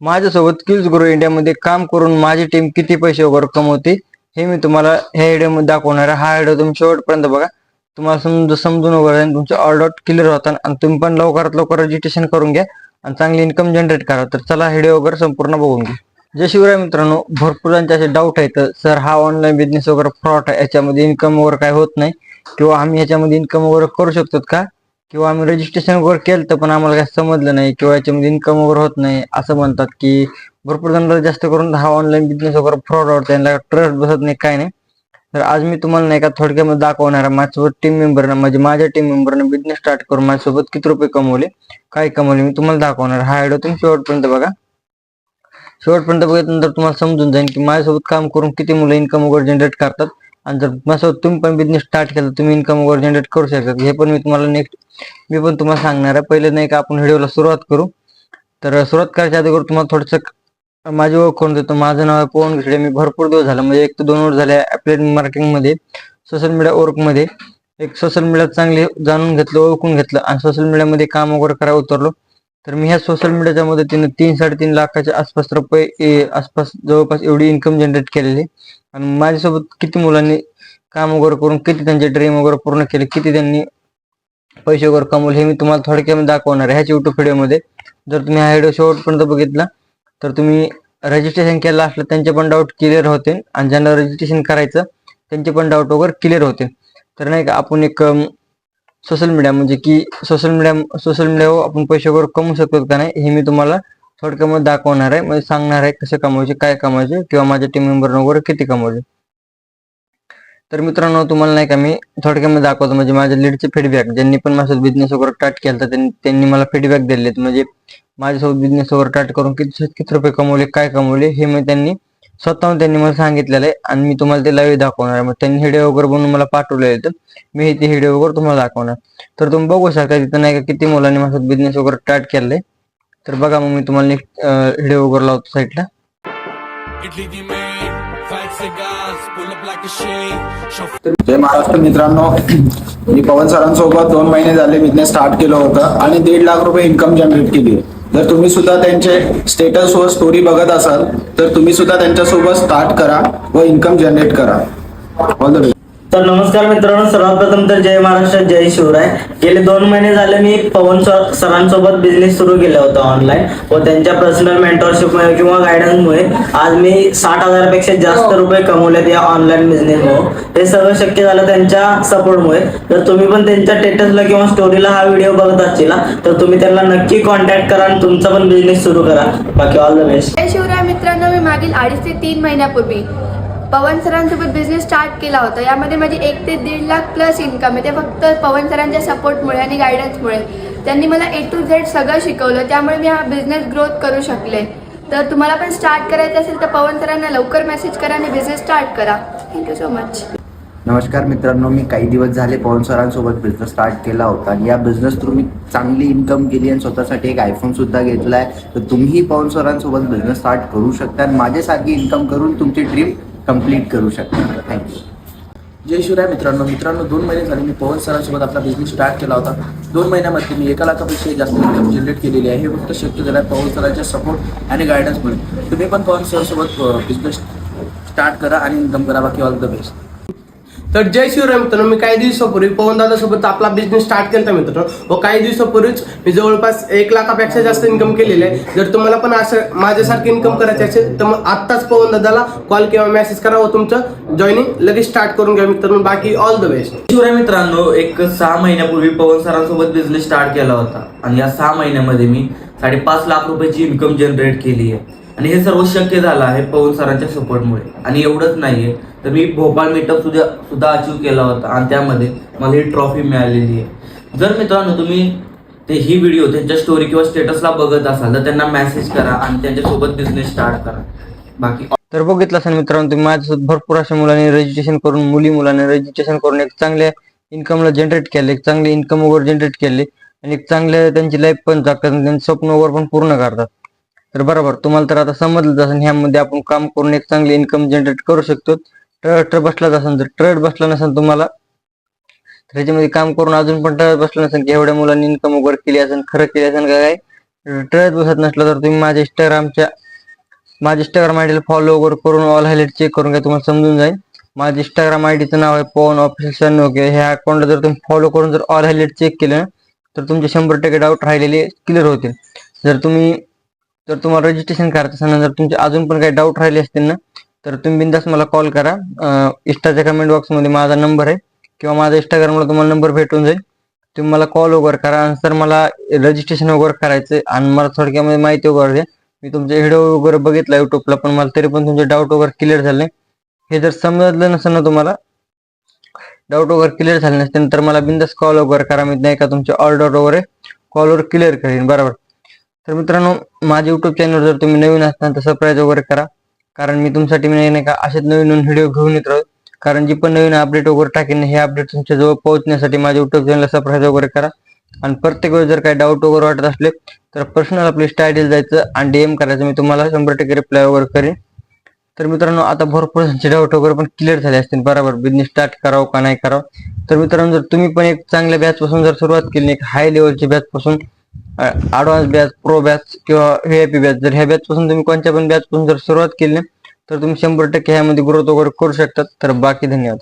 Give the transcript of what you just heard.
माझ्यासोबत skills grow इंडियामध्ये काम करून माझी टीम किती पैसे वगैरे कमवते हे मी तुम्हाला ह्या व्हिडिओमध्ये दाखवणार आहे। हा व्हिडिओ तुम्ही शेवटपर्यंत बघा, तुम्हाला समजून वगैरे तुमचे ऑर्डर क्लिअर होतात आणि तुम्ही पण लवकरात लवकर रजिस्ट्रेशन करून घ्या आणि चांगली इन्कम जनरेट करा। तर चला व्हिडिओ वगैरे संपूर्ण बघून घ्या। जय शिवराय मित्रांनो, भरपूर जणांचे असे डाऊट आहेत, सर हा ऑनलाईन बिझनेस वगैरे फ्रॉड आहे, याच्यामध्ये इन्कम वगैरे काय होत नाही किंवा आम्ही याच्यामध्ये इन्कम वगैरे करू शकतो का, किंवा आम्ही रजिस्ट्रेशन वगैरे केलं तर पण आम्हाला काय समजलं नाही किंवा याच्यामध्ये इन्कम वगैरे होत नाही असं म्हणतात की भरपूर जणांना जास्त करून हा ऑनलाईन बिझनेस वगैरे फ्रॉड आवडतो, त्यांना ट्रस्ट बसत नाही, काय नाही। तर आज मी तुम्हाला नाही का थोडक्यामध्ये दाखवणार आहे माझ्यासोबत टीम मेंबरनं, म्हणजे माझ्या टीम मेंबरनं बिझनेस स्टार्ट करून माझ्यासोबत किती रुपये कमवले, काय कमवले मी तुम्हाला दाखवणार। हा व्हिडिओ तुम्ही शेवटपर्यंत बघा। शेवटपर्यंत बघितल्यानंतर तुम्हाला समजून जाईल की माझ्यासोबत काम करून किती मुलं इन्कम वगैरे जनरेट करतात आणि जर माझ्यासोबत तुम्ही पण बिझनेस स्टार्ट केला तुम्ही इन्कम वगैरे जनरेट करू शकता। हे पण मी तुम्हाला मी पण तुम्हाला सांगणार आहे। पहिले नाही का आपण व्हिडिओला सुरुवात करू। तर सुरुवात करायच्या अगोदर तुम्हाला थोडंसं माझी ओळख करून देतो। माझं नाव आहे पवन घिसडे। मी भरपूर दिवस झाला, म्हणजे 1 ते 2 वर्ष झाले ॲफिलिएट मार्केटिंगमध्ये, सोशल मीडिया वर्कमध्ये एक सोशल मीडिया चांगले जाणून घेतलं, ओळखून घेतलं आणि सोशल मीडियामध्ये काम वगैरे करायला उतरलो। तर मी ह्या सोशल मीडियाच्या मदतीने 3-3.5 लाखाच्या आसपास रुपये आसपास जवळपास एवढी इन्कम जनरेट केलेली आणि माझ्यासोबत किती मुलांनी काम वगैरे करून किती त्यांचे ड्रीम वगैरे पूर्ण केले, किती त्यांनी पैसे वगैरे कमवले, हे मी तुम्हाला थोडक्यात दाखवणार आहे ह्याच युट्यूब व्हिडिओमध्ये। जर तुम्ही हा व्हिडिओ शेवटपर्यंत बघितला तर तुम्ही रजिस्ट्रेशन केलं असलं त्यांचे पण डाऊट क्लिअर होते आणि ज्यांना रजिस्ट्रेशन करायचं त्यांचे पण डाऊट वगैरे क्लिअर होते। तर नाही का आपण एक सोशल मीडिया म्हणजे की सोशल मीडियावर आपण पैसे वगैरे कमवू शकतो का नाही हे मी तुम्हाला थोडक्यामध्ये दाखवणार आहे, म्हणजे सांगणार आहे कसे कमवायचे, काय कमवायचे किंवा माझ्या टीम मेंबर वगैरे किती कमवले। तर मित्रांनो तुम्हाला नाही का मी थोडक्यामध्ये दाखवतो, म्हणजे माझ्या लीडचे फीडबॅक, ज्यांनी पण माझा बिझनेस वगैरे स्टार्ट केला तर त्यांनी मला फीडबॅक दिलेत, म्हणजे माझ्यासोबत बिझनेस वगैरे स्टार्ट करून किती रुपये कमवले, काय कमवले हे मी स्वतःहून त्यांनी मला सांगितलेलं आहे आणि मी तुम्हाला ते लाईव्ह दाखवणार आहे। मग त्यांनी व्हिडिओ वगैरे बनवून मला पाठवले तर मी ते व्हिडिओ वगैरे तुम्हाला दाखवणार। तर तुम्ही बघू शकता तिथं नाही का किती मुलांनी माझा बिझनेस वगैरे स्टार्ट केलेला। तर बघा, मग मी तुम्हाला नेक्स्ट व्हिडिओ वगैरे लावतो साईडला। जय महाराष्ट्र मित्रांनो, मी पवन सरांसोबत 2 महिने झाले बिझनेस स्टार्ट केलं होतं आणि 1.5 लाख रुपये इन्कम जनरेट केली आहे। जर तुम्ही सुद्धा त्यांचे स्टेटस व स्टोरी बघत असाल तर तुम्ही सुद्धा त्यांच्यासोबत स्टार्ट करा व इन्कम जनरेट करा। All the best. तर नमस्कार मित्रांनो, सर्वप्रथम तर जय महाराष्ट्र, जय शिवराय। गेले 2 महिने झाले मी पवन सरांसोबत बिझनेस सुरू केला होता ऑनलाईन व त्यांच्या पर्सनल मेंटरशिपमुळे किंवा गायडन्समुळे आज मी 60,000 पेक्षा जास्त रुपये कमवलेत या ऑनलाईन बिझनेसमुळे। हे सगळं शक्य झालं त्यांच्या सपोर्टमुळे। जर तुम्ही पण त्यांच्या स्टेटसला किंवा स्टोरीला हा व्हिडिओ बघत असतील तर तुम्ही त्यांना नक्की कॉन्टॅक्ट करा आणि तुमचा पण बिझनेस सुरू करा। बाकी ऑल द बेस्ट। जय शिवराय मित्रांनो, मी मागील 2.5 ते 3 महिन्यापूर्वी पवन सरांसोबत बिझनेस स्टार्ट केला होता। यामध्ये माझी 1 ते 1.5 लाख प्लस इन्कम आहे, ते फक्त पवन सरांच्या सपोर्टमुळे आणि गायडन्समुळे। त्यांनी मला A to Z सगळं शिकवलं, त्यामुळे मी हा बिझनेस ग्रोथ करू शकले। तर तुम्हाला पण स्टार्ट करायचं असेल तर पवन सरांना लवकर मेसेज करा आणि बिझनेस स्टार्ट करा। Thank you so much. नमस्कार मित्रांनो, मी काही दिवस झाले पवन सरांसोबत बिझनेस स्टार्ट केला होता आणि या बिझनेस थ्रू मी चांगली इन्कम केली आणि स्वतःसाठी एक आयफोन सुद्धा घेतला आहे। तर तुम्ही पवन सरांसोबत बिझनेस स्टार्ट करू शकता आणि माझ्यासारखी इन्कम करून तुमची ड्रीम कंप्लीट करू शकता। थँक्यू। जय शिवराय मित्रांनो, 2 महिने झाले मी पवन सरांसोबत आपला बिझनेस स्टार्ट केला होता। 2 महिन्यामध्ये मी 1 लाखापेक्षा जास्त इन्कम जनरेट केलेली आहे। हे फक्त शक्य झालं आहे पवन सरांच्या सपोर्ट आणि गायडन्समुळे। तुम्ही पण पवन सरांसोबत बिझनेस स्टार्ट करा आणि इन्कम करा। बाकी ऑल द बेस्ट। तर जय शिवराय मित्रांनो, मी काही दिवसापूर्वी पवन दादासोबत आपला बिझनेस स्टार्ट केला मित्रांनो व काही दिवसापूर्वीच मी जवळपास 1 लाखापेक्षा जास्त इन्कम केलेली आहे। जर तुम्हाला पण असं माझ्यासारखी इन्कम करायची असेल तर मग आत्ताच पवन दादाला कॉल किंवा मेसेज करा व तुमचं जॉईनिंग लगेच स्टार्ट करून घ्या मित्रांनो। बाकी ऑल द बेस्ट। शिवराय मित्रांनो, एक 6 महिन्यापूर्वी पवन सरांसोबत बिझनेस स्टार्ट केला होता आणि या 6 महिन्यामध्ये मी 5.5 लाख रुपयाची इन्कम जनरेट केली आहे आणि हे सर्व शक्य झालं आहे पवन सरांच्या सपोर्टमुळे। आणि एवढंच नाहीये तर मी भोपाळ मीटअप सुद्धा अचीव केला होता आणि त्यामध्ये मला ही ट्रॉफी मिळालेली आहे। जर मित्रांनो तुम्ही ही व्हिडिओ त्यांच्या स्टोरी किंवा स्टेटसला बघत असाल तर त्यांना मेसेज करा आणि त्यांच्यासोबत बिझनेस स्टार्ट करा। बाकी तर बघितलं असेल मित्रांनो, तुम्ही माझ्यासोबत भरपूर अशा मुलांनी रजिस्ट्रेशन करून मुलांनी रजिस्ट्रेशन करून एक चांगल्या इन्कमला जनरेट केले, एक चांगली इन्कम वगैरे जनरेट केले आणि एक चांगले त्यांची लाईफ पण जगतात आणि त्यांचे स्वप्न वगैरे पण पूर्ण करतात। तर बरोबर, तुम्हाला तर आता समजलंच असेल ह्यामध्ये आपण काम करून एक चांगली इन्कम जनरेट करू शकतो। ट्रस्ट बसलाच असेल, जर ट्रस्ट बसला नसेल तुम्हाला तर ह्याच्यामध्ये काम करून अजून पण ट्रस्ट बसला नसेल की एवढ्या मुलांनी इन्कम वगैरे केली असेल, खरं केली असेल का काय, ट्रेस बसत नसलं तर तुम्ही माझ्या इंस्टाग्राम आयडीला फॉलो वगैरे करून ऑल हायलाइट चेक करून घ्या, तुम्हाला समजून जाईल. माझ्या इंस्टाग्राम आयडीचं नाव आहे पवन ऑफिशियल 96. ह्या अकाउंटला जर तुम्ही फॉलो करून जर ऑल हायलाइट चेक केलं ना तर तुमचे 100% डाऊट राहिलेले क्लिअर होतील. जर तुम्हाला रजिस्ट्रेशन करायचं असेल ना, जर तुमचे अजून पण काही डाऊट राहिले असतील ना तर तुम्ही बिंदास मला कॉल करा. इंस्टाच्या कमेंट बॉक्समध्ये माझा नंबर आहे किंवा माझ्या इंस्टाग्रामला तुम्हाला नंबर भेटून जाईल. तुम्ही मला कॉल वगैरे करा. आणि सर मला रजिस्ट्रेशन वगैरे करायचं आणि मला थोडक्यामध्ये माहिती वगैरे द्या. मी तुमचे व्हिडिओ वगैरे बघितला युट्यूबला, पण मला तरी पण तुमचे डाऊट वगैरे क्लिअर झाले नाही. हे जर समजलं नसेल ना तुम्हाला, डाऊट वगैरे क्लिअर झाले नसतील तर मला बिंदास कॉल वगैरे करा. मी नाही का तुमचे ऑल डाऊट वगैरे कॉलवर क्लिअर करेन, बरोबर. तर मित्रांनो, माझ्या युट्यूब चॅनल जर तुम्ही नवीन असताल तर सबस्क्राईब वगैरे करा, कारण मी तुमच्यासाठी नाही का असेच नवीन नवीन व्हिडिओ घेऊन येत राहतो. कारण जी पण नवीन अपडेट वगैरे टाकेन हे अपडेट तुमच्या जवळ पोहोचण्यासाठी माझ्या युट्यूब चॅनलला सबस्क्राईब वगैरे करा. आणि प्रत्येक वेळेस जर काही डाऊट वगैरे वाटत असले तर पर्सनल आपली आयडीला जायचं आणि DM करायचं, मी तुम्हाला 100% रिप्लाय वगैरे करेन. तर मित्रांनो, आता भरपूर डाऊट वगैरे पण क्लिअर झाले असतील, बरोबर, बिझनेस स्टार्ट करावं का नाही करावं. तर मित्रांनो, जर तुम्ही पण एक चांगल्या बॅच पासून जर सुरुवात केली, एक हाय लेवलची बॅच पासून, ऍडव्हान्स बॅच, प्रो बॅच किंवा VIP बॅच, जर ह्या बॅच पासून तुम्ही कोणत्या पण बॅच पासून जर सुरुवात केली ना तर तुम्ही 100% ह्यामध्ये ग्रोथ वगैरे करू शकतात. तर बाकी धन्यवाद.